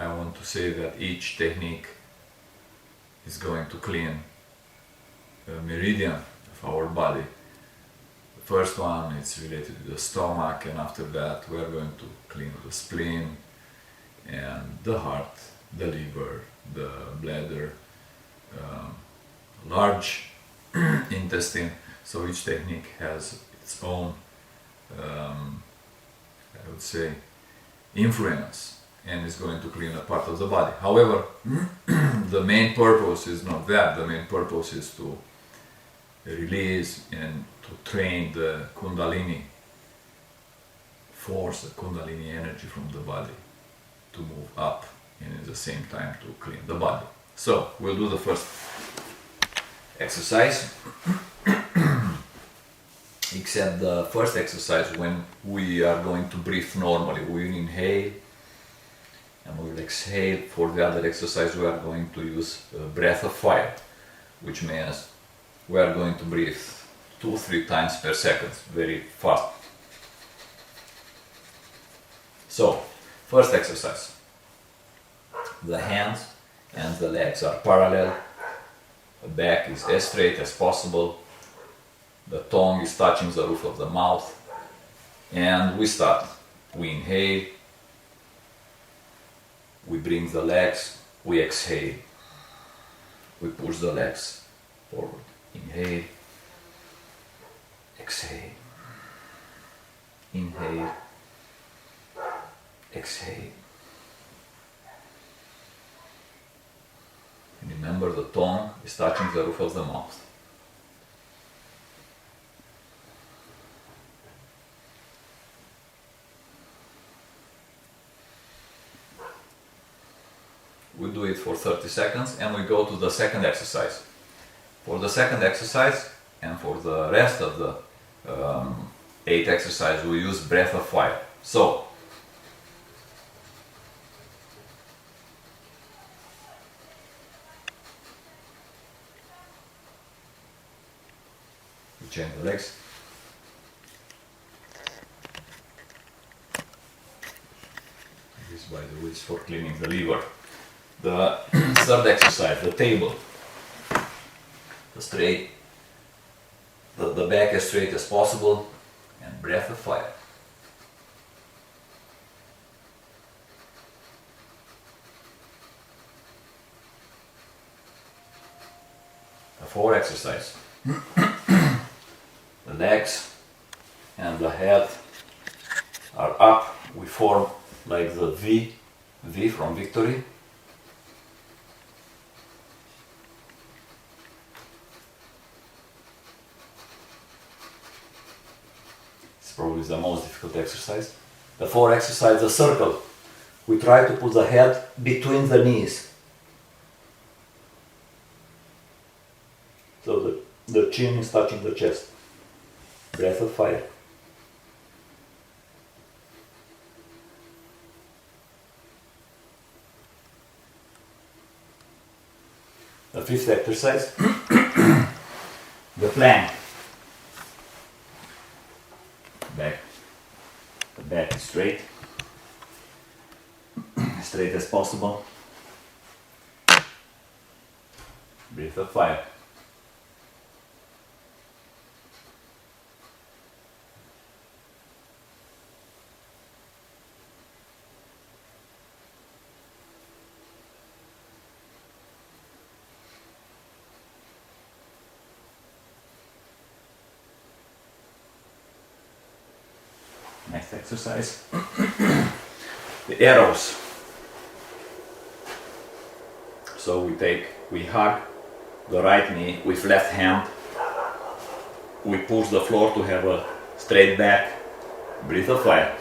I want to say that each technique is going to clean a meridian of our body. The first one is related to the stomach, and after that we are going to clean the spleen and the heart, the liver, the bladder, large intestine. So each technique has its own, I would say, influence, and is going to clean a part of the body. However, the main purpose is not that. The main purpose is to release and to train the Kundalini force, the Kundalini energy from the body to move up, and at the same time to clean the body. So we'll do the first exercise. Except the first exercise, when we are going to breathe normally, we will inhale and we will exhale. For the other exercise we are going to use breath of fire, which means we are going to breathe 2-3 times per second, very fast. So, first exercise. The hands and the legs are parallel, the back is as straight as possible, the tongue is touching the roof of the mouth, and we start. We inhale, we bring the legs, we exhale, we push the legs forward. Inhale, exhale, inhale, exhale. And remember, the tongue is touching the roof of the mouth. We do it for 30 seconds and we go to the second exercise. For the second exercise and for the rest of the 8 exercises, we use breath of fire. So, we change the legs. This, by the way, is for cleaning the liver. The third exercise, the table. The back as straight as possible, and breath of fire. The 4 exercise. The legs and the head are up. We form like the V from victory. Probably the most difficult exercise. The 4 exercise, the circle. We try to put the head between the knees. So the chin is touching the chest. Breath of fire. The 5th exercise, the plank. The back is straight, as straight as possible. Breath of fire. Next exercise, the arrows. So we hug the right knee with left hand, we push the floor to have a straight back, breath of fire.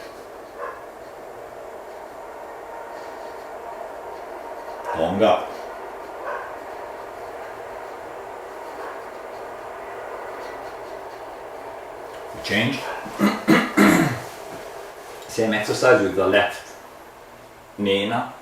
Tongue up. We change. Same exercise with the left knee now.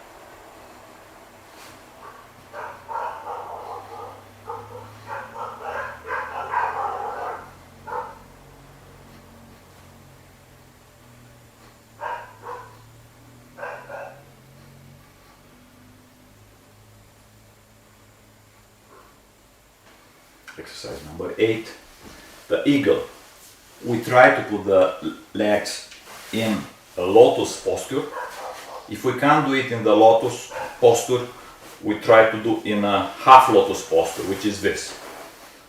exercise number 8, the eagle. We try to put the legs in a lotus posture. If we can't do it in the lotus posture, we try to do in a half lotus posture, which is this.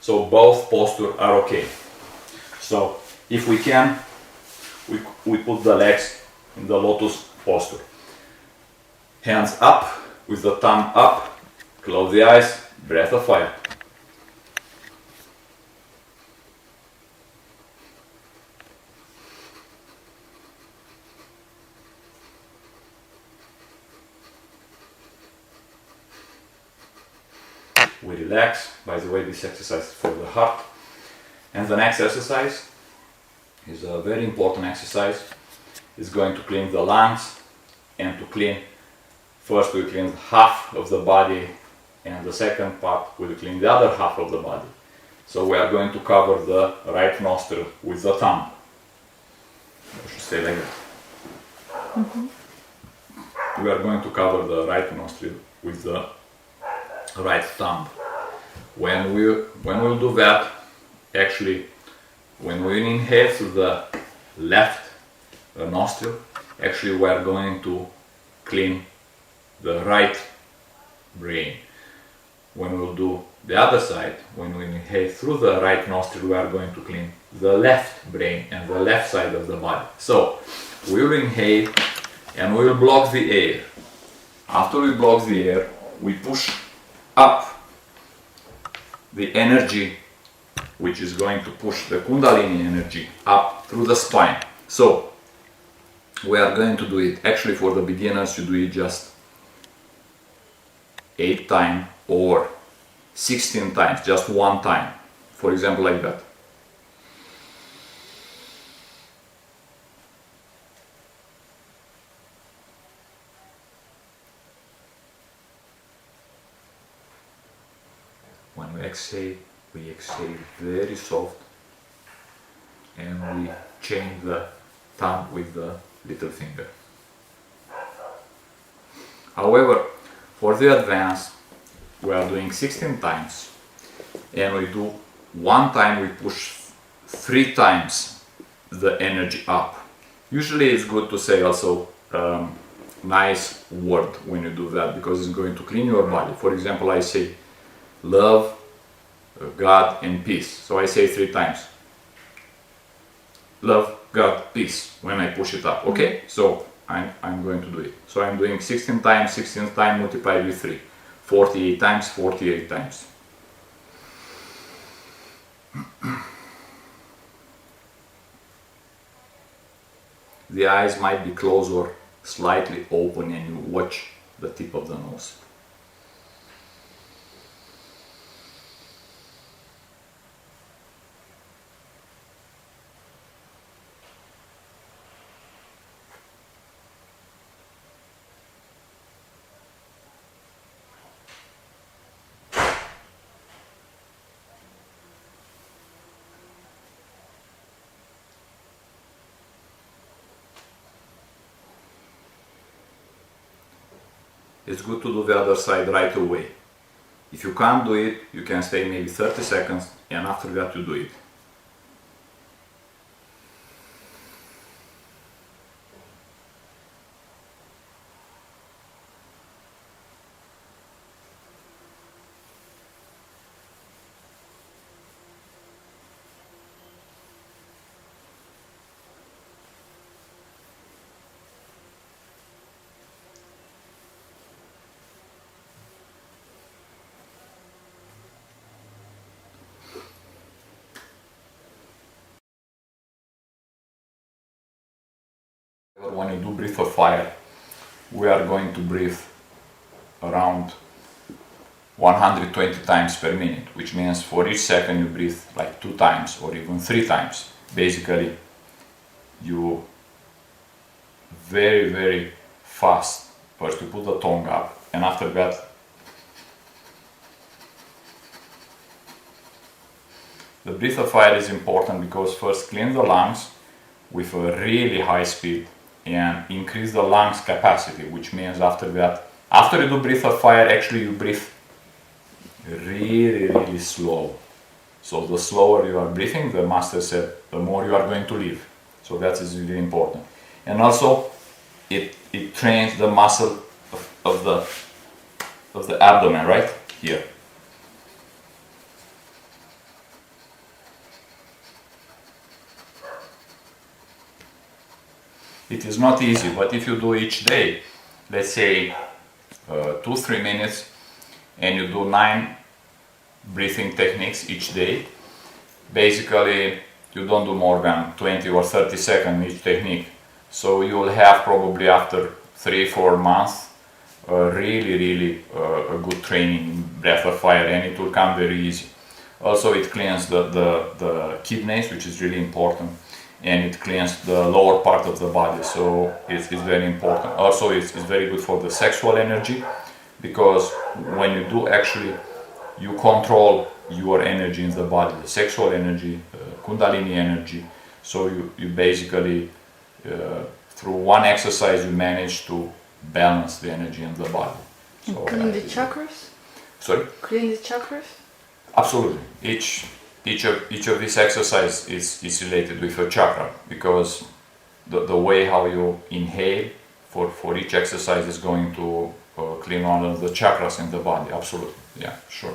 So both postures are okay. So if we can, we put the legs in the lotus posture. Hands up with the thumb up, close the eyes, breath of fire. We relax. By the way, this exercise is for the heart. And the next exercise is a very important exercise. It's going to clean the lungs and to clean, first we clean half of the body and the second part will clean the other half of the body. So we are going to cover the right nostril with the thumb. I should say like that. We are going to cover the right nostril with the right thumb. When we'll do that, actually, when we inhale through the left nostril, actually we are going to clean the right brain. When we'll do the other side, when we inhale through the right nostril, we are going to clean the left brain and the left side of the body. So we will inhale and we will block the air. After we block the air, we push up the energy, which is going to push the Kundalini energy up through the spine. So we are going to do it. Actually, for the beginners, you do it just 8 times or 16 times, just one time. For example, like that. When we exhale very soft and we chain the thumb with the little finger. However, for the advanced, we are doing 16 times and we do one time, we push 3 times the energy up. Usually it's good to say also nice word when you do that, because it's going to clean your body. For example, I say love, God and peace. So I say 3 times. Love, God, peace when I push it up. Okay? So I'm going to do it. So I'm doing 16 times multiplied with 3. 48 times, 48 times. The eyes might be closed or slightly open and you watch the tip of the nose. It's good to do the other side right away. If you can't do it, you can stay maybe 30 seconds and after that you do it. When you do breath of fire, we are going to breathe around 120 times per minute, which means for each second you breathe like 2 times or even 3 times. Basically, you very fast. First you put the tongue up and after that the breath of fire is important because first clean the lungs with a really high speed and increase the lungs capacity, which means after that, after you do breath of fire, actually you breathe really slow. So the slower you are breathing, the master said, the more you are going to live. So that is really important. And also, it trains the muscle of the abdomen, right here. It is not easy, but if you do each day, let's say 2-3 minutes, and you do 9 breathing techniques each day, basically you don't do more than 20 or 30 seconds each technique. So you will have probably after 3-4 months really a good training in breath of fire, and it will come very easy. Also it cleans the kidneys, which is really important, and it cleans the lower part of the body, so it's very important. Also it's very good for the sexual energy, because when you do, actually you control your energy in the body, the sexual energy, kundalini energy. So you basically through one exercise you manage to balance the energy in the body. So clean the chakras? Sorry? Clean the chakras? Absolutely. Each of these exercises is related with a chakra, because the way how you inhale for each exercise is going to clean all of the chakras in the body. Absolutely. Yeah, sure.